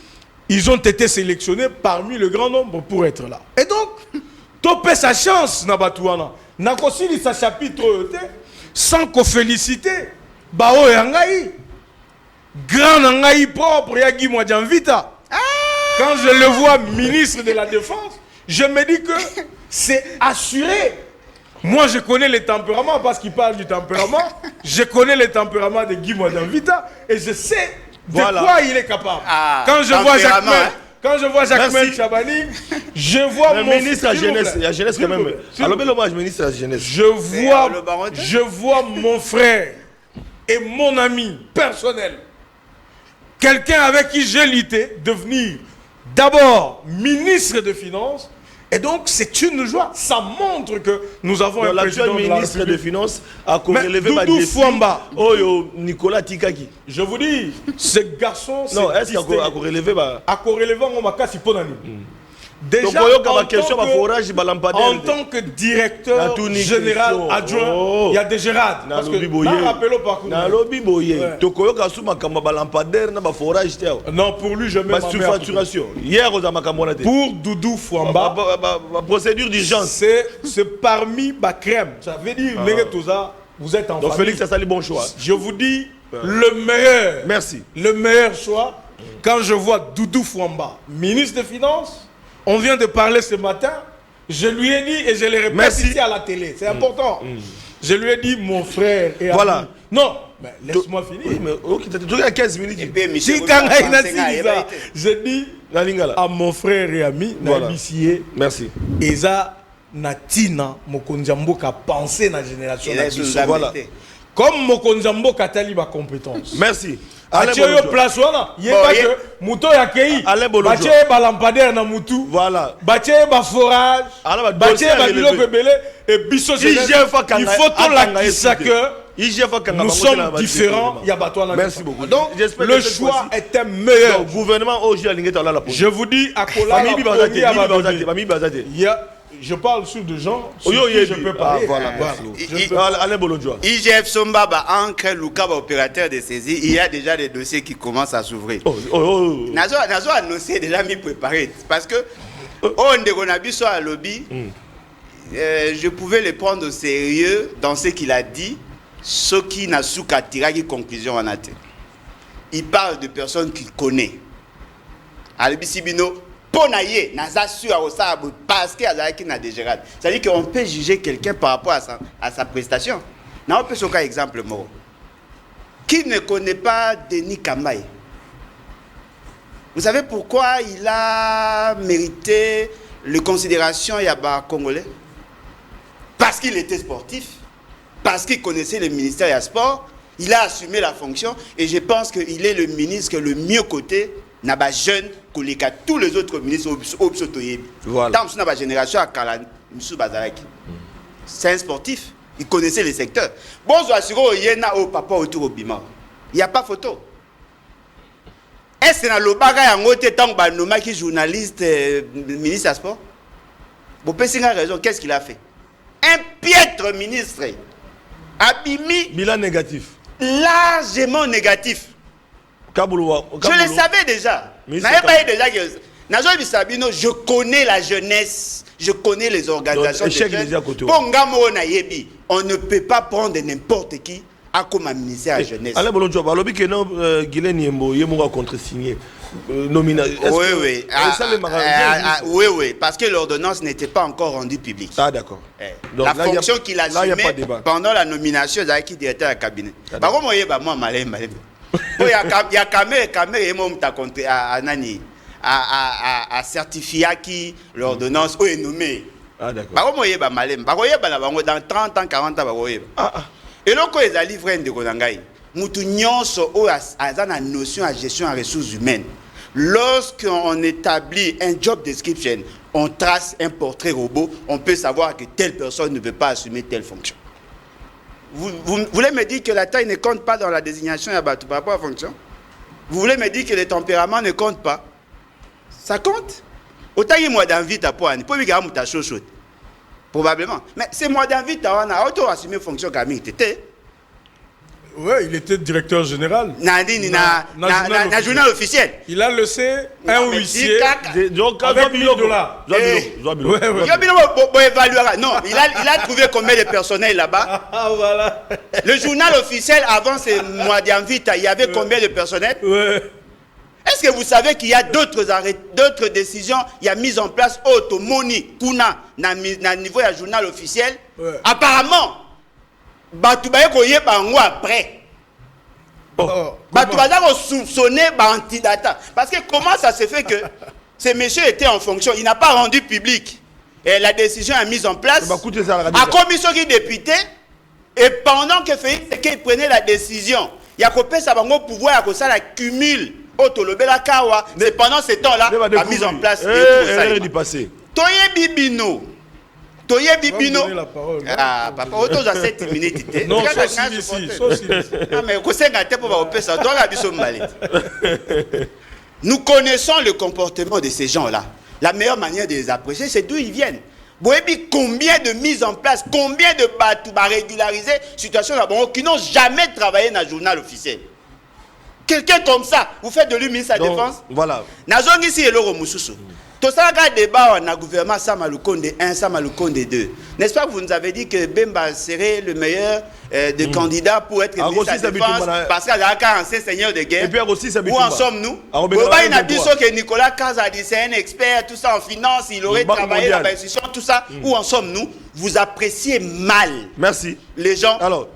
ils ont été sélectionnés parmi le grand nombre pour être là. Et donc, topé sa chance na Batouana. Na kosili sa chapitre sans qu'on félicite Bao Yangaï. Grand Yangaï propre Yagi Mwadjanvita. Quand je le vois ministre de la Défense, je me dis que c'est assuré. Moi, je connais les tempéraments parce qu'il parle du tempérament. Je connais les tempéraments de Guy Mwadjanvita et je sais de quoi il est capable. Quand je vois Jacques Mel Chabani, je vois mon ministre de la jeunesse. Il y a jeunesse quand même. Alors, bel hommage, ministre de la jeunesse. Je vois mon frère et mon ami personnel, quelqu'un avec qui j'ai lutté, devenir d'abord ministre des Finances. Et donc, c'est une joie. Ça montre que nous avons un président de la ministre des Finances a corrélévé Doudou Fouamba. Oh, Nicolas Tikaki. Je vous dis, ce garçon... Non, est-ce qu'il a corrélévé? A corrélévé, on m'a cassé pour l'année. Déjà, en tant que directeur général adjoint, il y a des Gérard. Parce que, non, pour lui, je mets ma mère. Pour Doudou Fouamba, procédure d'urgence. C'est parmi ma crème. Ça veut dire, vous êtes en famille. Donc Félix, ça c'est le bon choix. Je vous dis, le meilleur. Merci. Le meilleur choix, quand je vois Doudou Fouamba, ministre des Finances. On vient de parler ce matin, je lui ai dit et je l'ai répété ici à la télé, c'est important. Je lui ai dit, mon frère et voilà. ami. Non, mais laisse-moi finir. Oui, mais tu as 15 minutes. Je dis à mon frère et ami, voilà. Merci. Eza Natina, Mokonjambo a pensé dans la génération. Voilà. Comme Mokonjambo a tali ma compétence. Merci. Voilà. Forage. Et il faut nous sommes différents. Merci beaucoup. Donc le choix était meilleur. Le gouvernement je vous dis à je parle sur des gens sur qui je peux parler. IGF Sombaba, Ancre Lukaba, opérateur de saisie, il y a déjà des dossiers qui commencent à s'ouvrir. Nazo a annoncé déjà mis préparé. Parce que, on a soit à lobby, je pouvais le prendre au sérieux dans ce qu'il a dit, ce qui n'a su qu'à tirer conclusion en athée. Il parle de personnes qu'il connaît. Albi Sibino, Ponaye, parce qu'il y a des gérades. C'est-à-dire qu'on peut juger quelqu'un par rapport à sa prestation. On peut choquer exemple mort. Qui ne connaît pas Denis Kamaï? Vous savez pourquoi il a mérité les considérations Yaba congolais? Parce qu'il était sportif, parce qu'il connaissait le ministère du sport, il a assumé la fonction et je pense qu'il est le ministre le mieux coté. Naba jeune collègue tous les autres ministres voilà. Dans la génération à Kala c'est un sportif, il connaissait les secteurs. Bon, il papa autour au Bima. Il n'y a pas photo. Est-ce que le bagage en haute tant que journaliste ministre à sport? Bon, Pessinga a raison, qu'est-ce qu'il a fait? Un piètre ministre Abimi. Bilan négatif. Largement négatif. Je le savais déjà. Je connais la jeunesse, je connais les organisations. On ne peut pas prendre n'importe qui comme un ministère de la jeunesse. Oui, parce que l'ordonnance n'était pas encore rendue publique. Ah, d'accord. La fonction qu'il a assumée pendant la nomination de qui directeur du cabinet. Par contre, il y a à certifier qui l'ordonnance est nommée. Ah, d'accord. Dans 30 ans, 40 ans. Et donc, ils ont livré de Gonangaï. Moutou nyonso a une notion de gestion des ressources humaines. Lorsqu'on établit un job description, on trace un portrait robot, on peut savoir que telle personne ne peut pas assumer telle fonction. Vous voulez me dire que la taille ne compte pas dans la désignation par rapport à la fonction? Vous voulez me dire que le tempérament ne compte pas? Ça compte. Autant il moi d'invite à point, pour lui gagner ta chose probablement. Mais c'est moi d'invite à auto assumer fonction comme il était. Oui, il était directeur général. Na journal officiel. Il a laissé un huissier donc avec $1000. Non, il a trouvé combien de personnel là-bas? Voilà. Le journal officiel, avant ce mois d'invite, il y avait combien de personnel? Est-ce que vous savez qu'il y a d'autres décisions, il y a mise en place automoni, kuna, na niveau du journal officiel? Apparemment, Batoubaye koye bango après. Batoubaye ko soupçonner antidata. Parce que comment ça se fait que ce monsieur était en fonction, il n'a pas rendu public. Et la décision est mise en place. À commission qui député, et pendant que Félix Tshisekedi prenait la décision, il y a coupé sa bango pouvoir, il y a ça la cumule. C'est pendant ce temps-là la mise en place. Erreur du passé. Toye Bibino. Ah, papa, autant de 7 minutes. Non, nous connaissons le comportement de ces gens-là. La meilleure manière de les apprécier, c'est d'où ils viennent. Combien de mises en place, combien de bateaux régulariser situation là qui n'ont jamais travaillé dans le journal officiel. Quelqu'un comme ça, vous faites de lui ministre de la Défense. Voilà. Nazong ici et l'euro Moussoussou. Tout ça, il y a débat dans le gouvernement Samaloukonde 1, Samaloukonde 2. N'est-ce pas que vous nous avez dit que Bemba serait le meilleur des candidats pour être ministre de la Défense parce qu'il y a un ancien seigneur de guerre. Et puis aussi, où en sommes-nous? Il a dit que Nicolas Kazadi, c'est un expert, tout ça en finance, il aurait travaillé dans l'institution, tout ça. Où en sommes-nous? Vous appréciez mal. Merci. Les gens. Alors,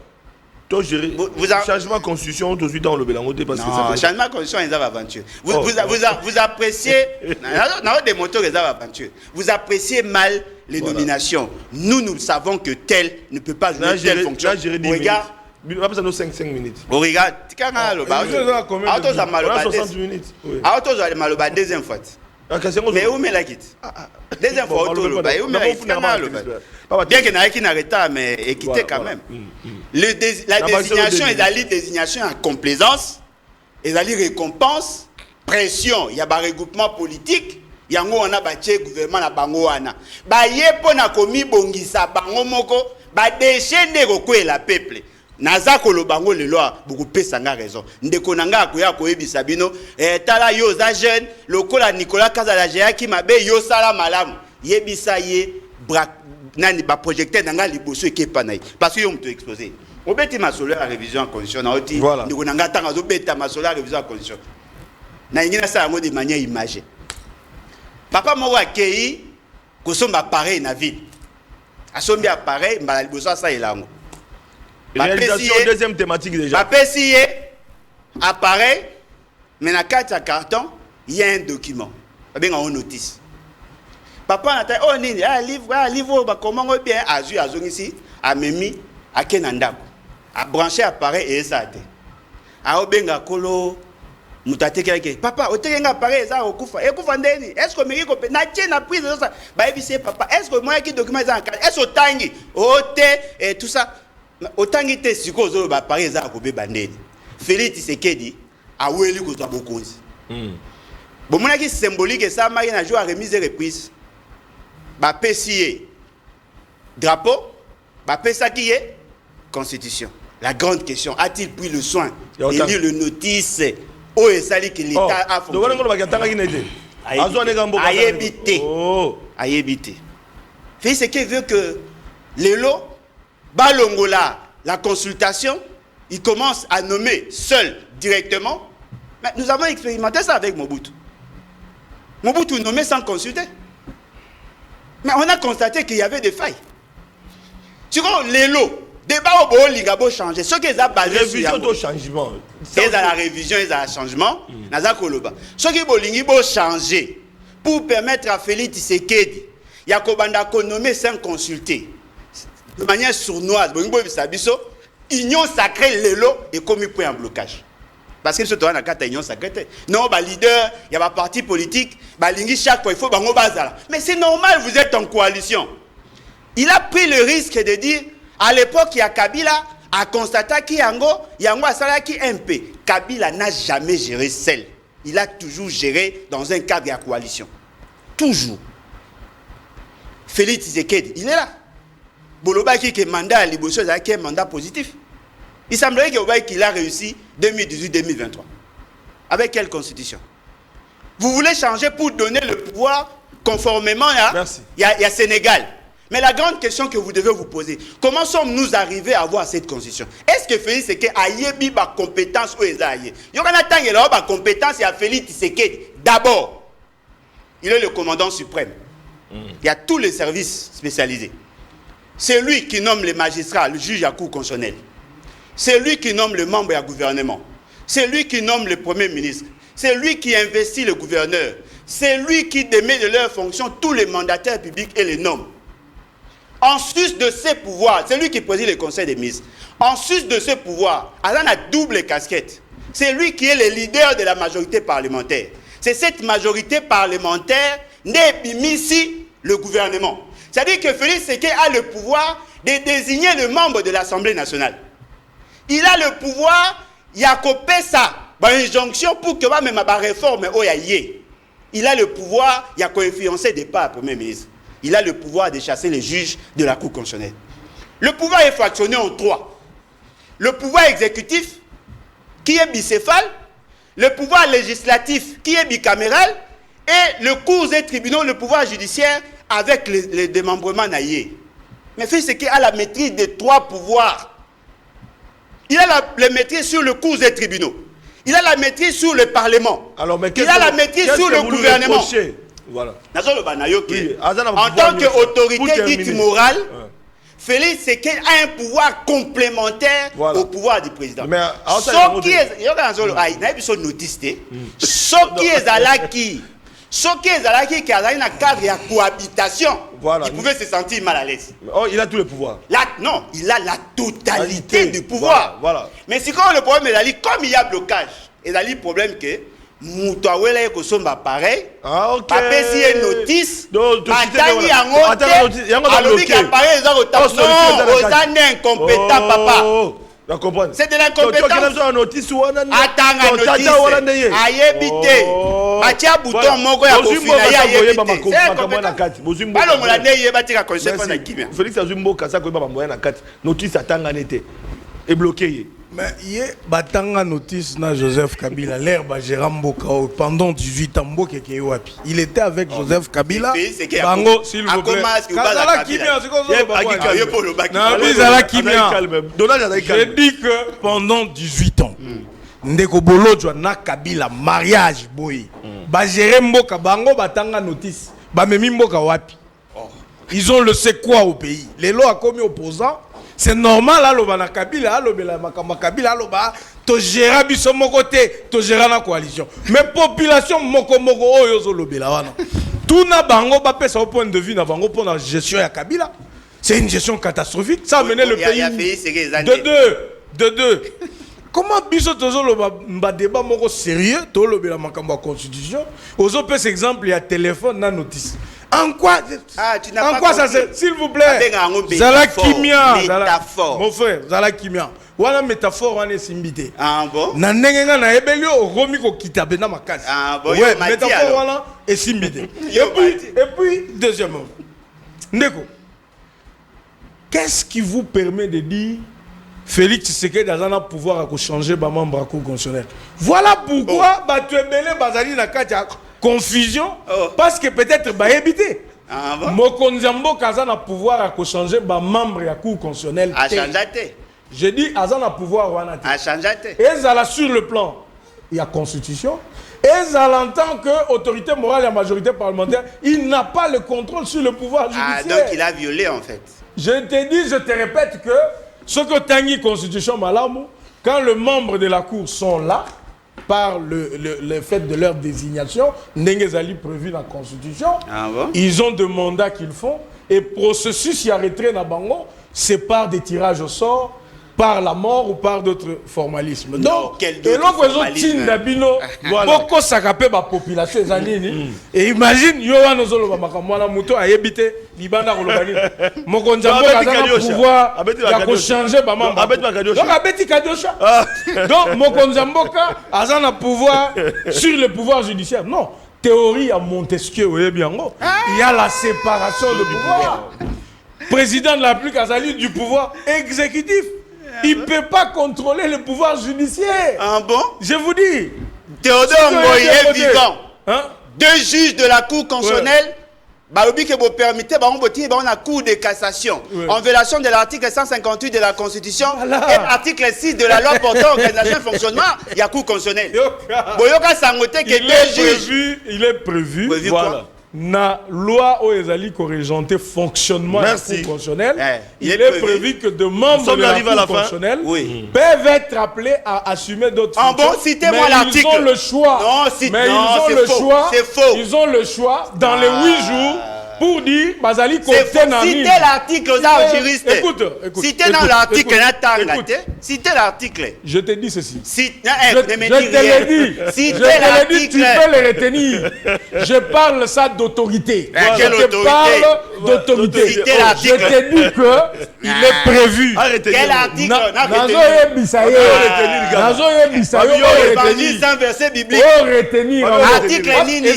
changement de constitution, tout de suite dans le Bélangoté parce que ça fait... changement de constitution, ils ont aventure. Vous appréciez, des moteurs, ils ont aventure. Vous appréciez mal les nominations. Nous savons que tel ne peut pas jouer telle fonction. Regarde. On va passer 5 minutes. Regarde, tu as 60 minutes. Deuxième fois. Mais où me la quitte? Deuxième fois, bien que n'a pas retard, mais équité quand même. La désignation est la désignation en complaisance, et la récompense, pression. Il y a un regroupement politique, il y a un gouvernement na bangoana. Ba yepo na komi bongisa bango moko, ba déchaîner rokwe la peuple. Naza kolobango le loi beaucoup pesanga raison. Ndeko nanga akoya koyebisa bino tala yo za jeune lokola Nicolas Kazala qui mabe yo sala malamu. Yebisa ye nani ba projecteur nanga liboso ekepa nai parce que yo mto exposé. Obeti masolo la révision en condition na oti ndeko nanga tanga zo beta masolo la révision en condition. Na ngina sa ngo de manière imagée. Papa moko akei kosomba pareil na ville. Asombi appareil mbala liboso sa elango. Réalisation deuxième thématique déjà. Papessier, appareil, mais dans la carte à carton, il y a un document. Il y a une notice. Papa a dit, oh, il y a un livre, comment on bien, à ici, à Memi, à Kenandako, à brancher appareil et ça a été. À Obenga Kolo, mutate keleke. Papa, otenga appareil, ça okufa. Ekufa ndeni. Est-ce que meri ko na tienne prise ça? Ba ebise papa, est-ce que moi qui document ça en carte? Est-ce otangi? Ote et tout ça. Autant qu'il était sur cause de Paris, ça a coupé bandé. Félix Tshisekedi a ouéli qu'on soit beaucoup. Bon, mon qui symbolique ça, Marie n'a joué à remise et reprise. Bah, PCA, drapeau, bah, PSA qui est constitution. La grande question, a-t-il pris le soin de lire le notice où est sali que l'État a fonctionné? A évité. Félix Tshisekedi veut que les lots Balongola, la consultation, il commence à nommer seul, directement. Mais nous avons expérimenté ça avec Mobutu. Mobutu nommé sans consulter. Mais on a constaté qu'il y avait des failles. Tu vois, les lots, débat au Boho Ligabo changé. Ce qu'ils ont basé sur le changement. Ils ont la révision, ils ont le changement. Ce qui ont changé pour permettre à Félix Tshisekedi, il y a qu'on nommé sans consulter. De manière sournoise, union sacrée, l'élo est commis pour un blocage. Parce que ce tour na kata union sacrée. Non, bah leader, il y a un parti politique, bah lingi chaque fois il faut bango bazala. Mais c'est normal, vous êtes en coalition. Il a pris le risque de dire à l'époque il y a Kabila a constaté qu'il Yango a sala qui MP. Kabila n'a jamais géré seul. Il a toujours géré dans un cadre de coalition. Toujours. Félix Tshisekedi, il est là. Bolobaki qui est mandat à Liboso, qui est un mandat positif. Il semblerait qu'il a réussi 2018-2023. Avec quelle constitution? Vous voulez changer pour donner le pouvoir conformément à Sénégal. Mais la grande question que vous devez vous poser, comment sommes-nous arrivés à avoir cette constitution? Est-ce que Félix Tshisekedi a eu ma compétence ou il a eu? Il y a une compétence, il y a Félix Tshisekedi. D'abord, il est le commandant suprême. Il y a tous les services spécialisés. C'est lui qui nomme les magistrats, le juge à cour constitutionnelle. C'est lui qui nomme le membre du gouvernement. C'est lui qui nomme le premier ministre. C'est lui qui investit le gouverneur. C'est lui qui démet de leurs fonctions tous les mandataires publics et les nomme. En sus de ses pouvoirs, c'est lui qui préside le conseil des ministres. En sus de ce pouvoir, Alain a double casquette. C'est lui qui est le leader de la majorité parlementaire. C'est cette majorité parlementaire n'est ici le gouvernement. C'est-à-dire que Félix Tshisekedi a le pouvoir de désigner le membre de l'Assemblée nationale. Il a le pouvoir, il y a copé ça, une injonction pour que même ma réforme il a le pouvoir, il y a influencer des pas Premier ministre. Il a le pouvoir de chasser les juges de la Cour constitutionnelle. Le pouvoir est fractionné en trois. Le pouvoir exécutif, qui est bicéphale, le pouvoir législatif, qui est bicaméral, et le cours et tribunaux, le pouvoir judiciaire, avec les démembrements naïés. Mais Félix Tshisekedi a la maîtrise des trois pouvoirs. Il a la maîtrise sur le cours et tribunaux. Il a la maîtrise sur le Parlement. Alors, mais il a la maîtrise sur le gouvernement. Voilà. En tant qu'autorité dite morale, Félix Tshisekedi a un pouvoir complémentaire au pouvoir du président. Mais ce qui est qui a un cadre de cohabitation, il pouvait se sentir mal à l'aise. Oh, il a tous les pouvoirs. Non, il a la totalité du pouvoir. Voilà. Mais c'est quand le problème est comme il y a blocage, il y a le problème que Moutouawela est pareil. Ah, ok. Après, s'il y a une notice, Matani incompétent, papa. C'est de l'incompétence. Mais il batanga notice na Joseph Kabila l'air Gérard Mboka pendant 18 ans il était avec Joseph Kabila bango s'il vous plaît je dis que pendant 18 ans ndeko bolojwa na Kabila mariage boy ba gérer Mboka bango batanga notice ba memi Mboka wapi ils ont le c'est quoi au pays les lois commis opposants. C'est normal, à Kabila, Kabila, to gérer biso côté, to gérer la coalition. Mais population moko oyo lobela wana. Tout na bango ba pesa au point de vue na bango pour la gestion ya Kabila. C'est une gestion catastrophique. Ça a mené le pays de deux. Comment biso tozo loba débat moko sérieux, to lobela makambo constitution. Ozo pèse exemple il y a téléphone na notice. En quoi ça c'est, s'il vous plaît, Zala Kimia, mon frère, Zala Kimia. Voilà métaphore, on est simbité. Ah bon? Na nengenga na ebelio romi ko kitabe na makasi. Ah bon? Ouais, métaphore voilà est simbité. Et puis deuxièmement, Ndeko, qu'est-ce qui vous permet de dire Félix Tshisekedi a un pouvoir à changer ba membre à Cour constitutionnelle? Voilà pourquoi ba tu ebele bazali na katia confusion parce que peut-être va éviter. Mokonzambo Kazan a pouvoir à changer ba membre à Cour constitutionnelle. A changé. Je dis Azan a pouvoir à changer. Et ça sur le plan il y a constitution et ça l'entend que autorité morale et la majorité parlementaire, il n'a pas le contrôle sur le pouvoir judiciaire. Ah donc il a violé en fait. Je te dis, je te répète que ce que Tanguy constitution malamu quand les membres de la cour sont là par le fait de leur désignation, Ndengezali prévu dans la Constitution, ils ont des mandats qu'ils font, et processus y arrêterait dans Bango, c'est par des tirages au sort, par la mort ou par d'autres formalismes. Donc, quel et d'autres l'autre formalismes? beaucoup s'accapé la population et imagine yo wana zolo makamwana muto ayebite libanda kolobani mokonza mboka za pouvoir ya ko changer ba mamba donc abeti kadosha donc mokonza mboka azana pouvoir sur le pouvoir judiciaire. Non, théorie à Montesquieu oyebiango, il y a la séparation de pouvoir. Président de la République azali du pouvoir exécutif. Il ne peut pas contrôler le pouvoir judiciaire. Ah bon? Je vous dis. Théodore Ngoï est vivant. Hein? 2 juges de la Cour constitutionnelle, vous permettez, on a Cour de cassation. En violation de l'article 158 de la Constitution et l'article 6 de la loi portant organisation et fonctionnement, il y a Cour constitutionnelle. Il est prévu. Voilà. Na loi où ezali corrigeante fonctionnement de la Cour constitutionnelle, il est prévu que de membres de la Cour constitutionnelle peuvent être appelés à assumer d'autres fonctions. Bon, citez-moi l'article. Ils ont le choix. Ils ont le choix dans les 8 jours pour dire Bazali citez l'article aux juristes. Écoute. Citez dans l'article. Citez l'article. Je te dis ceci. Je te l'ai dit. Citez l'article. Tu peux le retenir. Je parle ça d'autorité. Je parle d'autorité. Je te dis que il est prévu. Quel article? Verset biblique. Article Nini.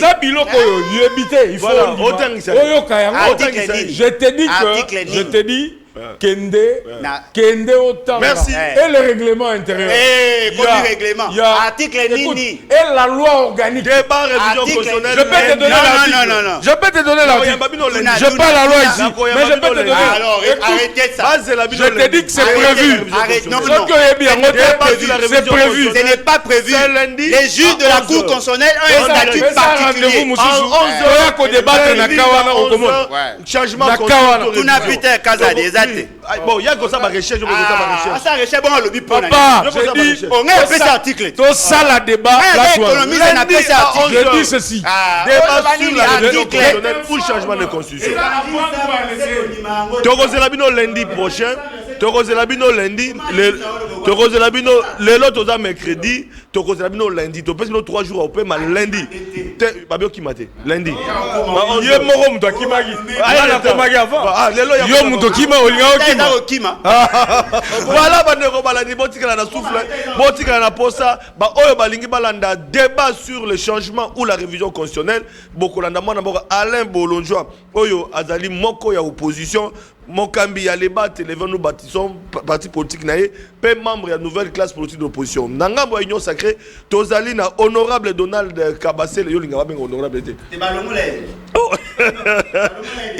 Je te dis Kende autant. Merci. Et le règlement intérieur. Règlement. Article Nini. Et la loi organique. Débat révision constitutionnelle. Je peux te donner l'article. Non. Je peux te donner l'article. Je pas la loi ici. Mais je peux te donner. Alors, arrêtez ça. Je te dis que c'est prévu. Non. C'est prévu. Ce n'est pas prévu. Les juges de la Cour constitutionnelle ont un statut particulier. Changement bon, il y a comme ça ma recherche, ça recherche bon le but pour papa, je dis on a fait cet article. Tout ça la débat je dis ceci. Débat sur la révision constitutionnelle pour le changement de constitution. Tokozelabino lundi prochain. Tokozelabino lundi, le lot mercredi, Tokozelabino lundi. Tu peux 3 jours au paie ma lundi. Babio qui m'a dit lundi. Yé morom to kimagi. Ala komagi avant. Yo muto kima olinga okima. Voilà bandeko balani botikala na souffle, botikala na posa, ba oyo balingi balanda débat sur le changement ou la révision constitutionnelle. Bokolanda mwana mboka Alain Bolonjoa oyo azali moko ya opposition. Mokambi ya leba télévé nous bâtissons parti politique naé pe membre ya nouvelle classe politique d'opposition nangambo union sacrée tozali na honorable Donald Kabasele yo linga ba honorable té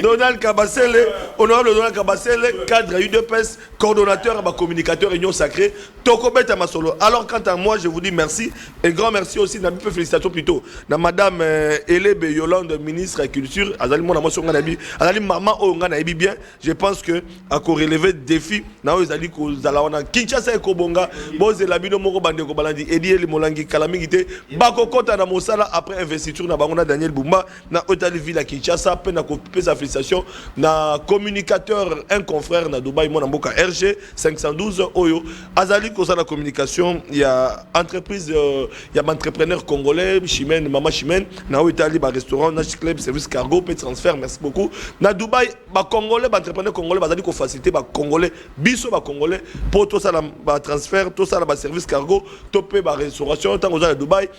Donald Kabasele, honorable Donald Kabasele, cadre UDPS, coordonnateur et communicateur union sacrée Tokobeta Masolo. Alors quant à moi je vous dis merci et grand merci aussi na peu félicitations plutôt na madame Elebe Yolande ministre de la culture azali mona moso ngana bi azali maman o ngana ebi bien. Je pense que à relever défi na ozali ko zalawana Kinshasa ko bonga boze labino moko bande ko balandi Ediel Molangi Kalamingité bakokota na mosala après investiture na bangona Daniel Bumba na hôtel ville à Kinshasa pe na ko pesa félicitation na communicateur un confrère na Dubaï mon mboka RG 512 oyo azali ko la communication il y a entreprise il y a entrepreneur congolais Chimène Mama Chimène na hôtel ba restaurant na club service cargo pe transfert merci beaucoup na Dubaï ba congolais ba entrepreneur congolais bazali ko faciliter ba congolais biso ba congolais pour tout ça ba transfert tout ça ba service cargo topé ba restauration tant aux à Dubaï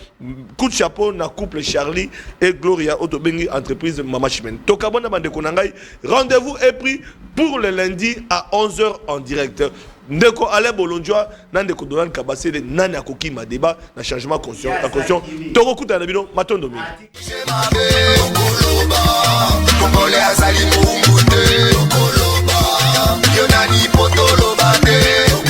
coup de chapeau na couple Charlie et Gloria Autobengi entreprise Mama Chimène tokabona bande konangai rendez-vous est pris pour le lundi à 11h en direct. Ndeko Alain Bolonjoa Nandeko Donald Kabasele nani akokima débat na changement conscient la conscience toko kuta na bino matondo mingi